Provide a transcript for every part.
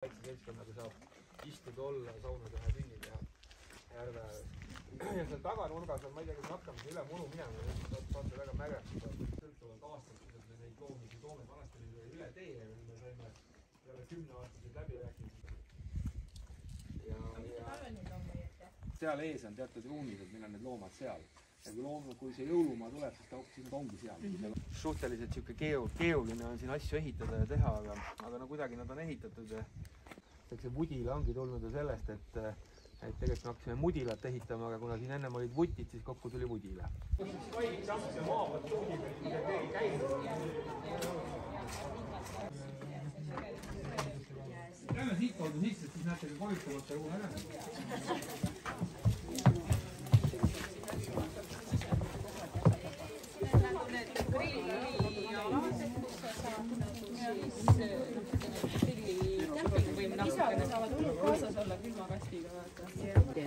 Seltskonnaga saab istuda olla, sauna teha, sünni teha järve ääres. Ja seal taganurgas on, ma ei tea, kas me hakkame üle munu minema, saate väga märjaks. Sõltuvalt aastatused me neid loomi toome, vanasti oli üle tee ja me saime peale 10-aastaseid läbirääkimisi. Seal ees on teatud ruumid, et meil on need loomad seal. Ja kui see jõulumaa tuleb, siis ta hoopis ongi seal. Suhteliselt keeruline on siin asju ehitada ja teha, aga no kuidagi nad on ehitatud. See Mudila ongi tulnud sellest, et tegelikult me hakkasime Mudilat ehitama, aga kuna siin ennem olid vutid, siis kokku tuli Mudila. Lähme siit kaudu sisse, siis näete ka koristamata ruum ära.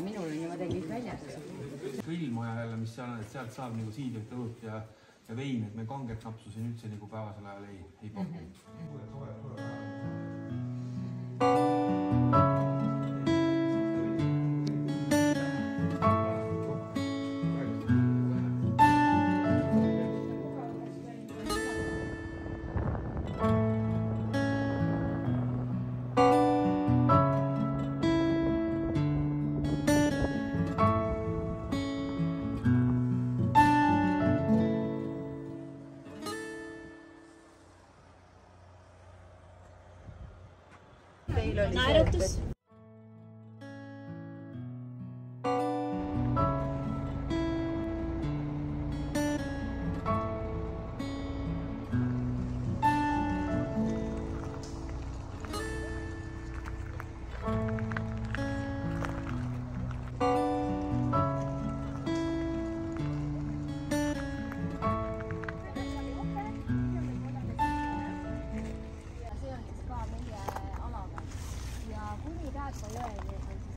Minul on niimoodi kõik väljas. Grillmoja jälle, mis seal on, et sealt saab nagu siidrit õlut ja vein, et me kanget napsusi üldse nagu päevasel ajal ei paku. Naerutus.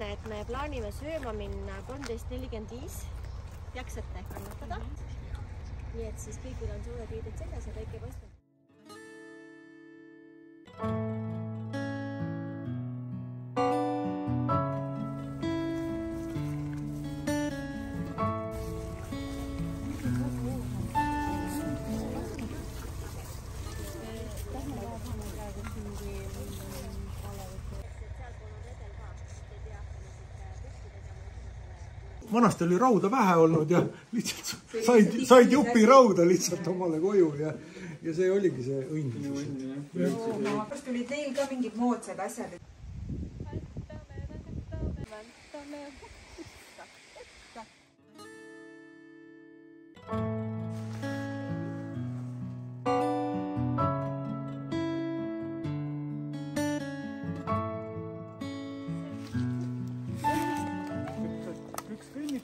Et me plaanime sööma minna 13.45, jaksate kannatada. Nii et siis kõigil on suured riided seljas ja kõik ei paista. Vanasti oli rauda vähe olnud ja lihtsalt said jupi rauda lihtsalt omale koju ja see oligi see õnn. Kas tulid neil ka mingid moodsad asjad?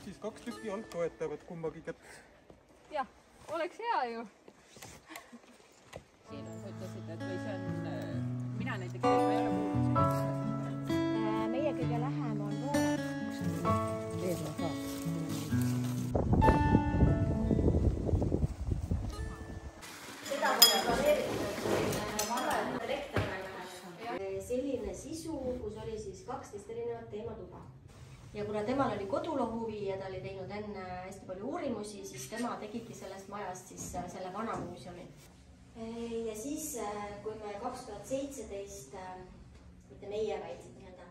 Siis 2 tükki alt toetavad kumbagi kätt. Jah, oleks hea ju. Siin on ütlesid, et või see on, mina näiteks ei ole kuulnud. Meie kõige lähem on Noored. Veerla ka. Seda pole planeeritud valla rektor. Selline sisu, kus oli siis 12 erinevat teematuba. Ja kuna temal oli kodulohuvi ja ta oli teinud enne hästi palju uurimusi, siis tema tegigi sellest majast siis selle vana muuseumi. Ja siis, kui me 2017, mitte meie väitsid nii-öelda,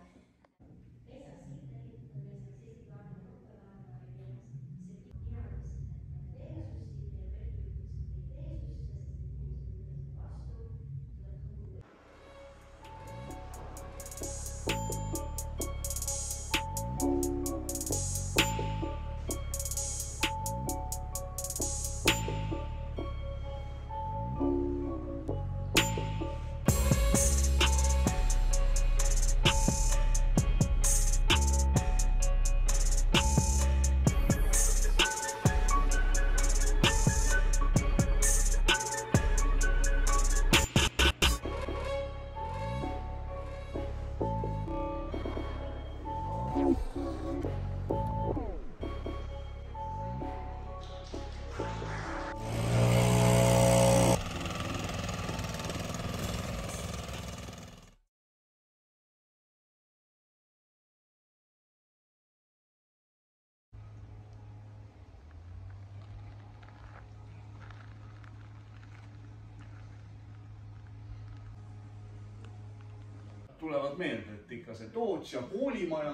tulevad meelde, et ikka see Toots ja koolimaja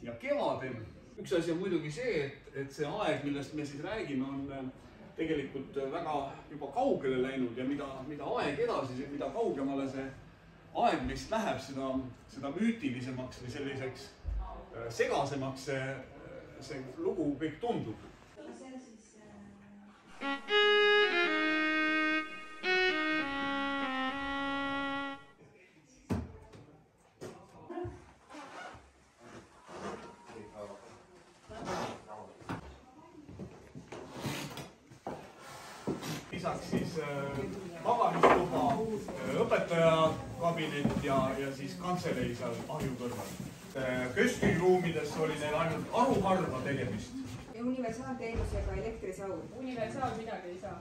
ja Kevadel. Üks asi on muidugi see, et see aeg, millest me siis räägime, on tegelikult väga juba kaugele läinud ja mida aeg edasi, mida kaugemale see aeg meist läheb, seda müütilisemaks või selliseks segasemaks see lugu kõik tundub. Lisaks siis magamistuba, õpetajakabinet ja siis kantselei seal ahju kõrval. Köstkiruumides oli neil ainult haruharva tegemist. Ja universaalteenusega elektrisaun. Universaal midagi ei saa.